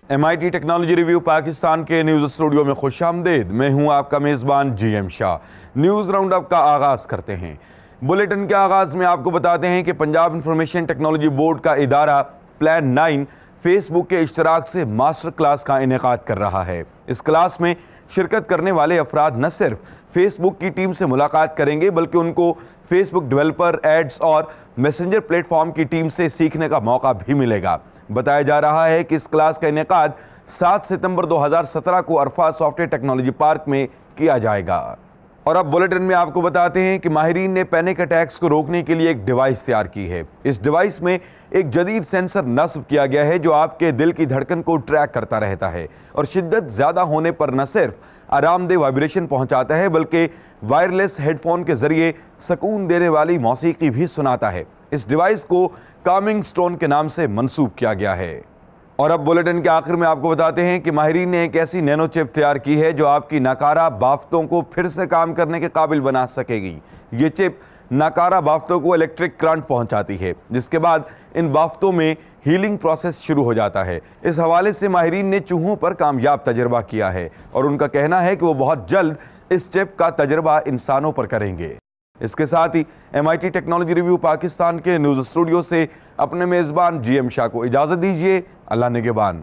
MIT technology review Pakistan کے news studio میں خوش آمدید۔ میں ہوں آپ کا میزبان GM شاہ۔ نیوز راؤنڈ اپ کا آغاز کرتے ہیں۔ بلیٹن کے آغاز میں آپ کو بتاتے ہیں کہ پنجاب انفارمیشن ٹیکنالوجی بورڈ کا ادارہ پلان 9 فیس بک کے اشتراک سے ماسٹر کلاس کا انعقاد کر رہا ہے۔ اس کلاس میں شرکت کرنے والے افراد نہ صرف فیس بک کی ٹیم سے ملاقات کریں گے بلکہ ان کو فیس بک ڈیولپر، ایڈز اور میسنجر پلیٹ فارم کی ٹیم سے سیکھنے کا موقع بھی ملے گا۔ بتایا جا رہا ہے کہ اس کلاس کا انعقاد 7 ستمبر 2017 کو Arafat soft where technology park میں کیا جائے گا۔ اور اب بلیٹن میں آپ کو بتاتے ہیں کہ ماہرین نے پینک اٹیکس کو روکنے کے لیے ایک ڈیوائس تیار کی ہے۔ اس ڈیوائس میں ایک جدید سینسر نصب کیا گیا ہے جو آپ کے دل کی دھڑکن کو ٹریک کرتا رہتا ہے اور شدت زیادہ ہونے پر نہ صرف آرام دہ وائبریشن پہنچاتا ہے بلکہ وائرلیس ہیڈ فون کے ذریعے سکون دینے والی موسیقی بھی سناتا ہے۔ اس ڈیوائس کو کامنگ سٹون کے نام سے منسوب کیا گیا ہے۔ اور اب بلیٹن کے آخر میں آپ کو بتاتے ہیں کہ ماہرین نے ایک ایسی نینو چپ تیار کی ہے جو آپ کی ناکارہ بافتوں کو پھر سے کام کرنے کے قابل بنا سکے گی۔ یہ چپ ناکارہ بافتوں کو الیکٹرک کرنٹ پہنچاتی ہے جس کے بعد ان بافتوں میں ہیلنگ پروسیس شروع ہو جاتا ہے۔ اس حوالے سے ماہرین نے چوہوں پر کامیاب تجربہ کیا ہے اور ان کا کہنا ہے کہ وہ بہت جلد اس چپ کا تجربہ انسانوں پر کریں گے۔ اس کے ساتھ ہی MIT ٹیکنالوجی ریویو پاکستان کے نیوز اسٹوڈیو سے اپنے میزبان GM شاہ کو اجازت دیجیے۔ اللہ نگہبان۔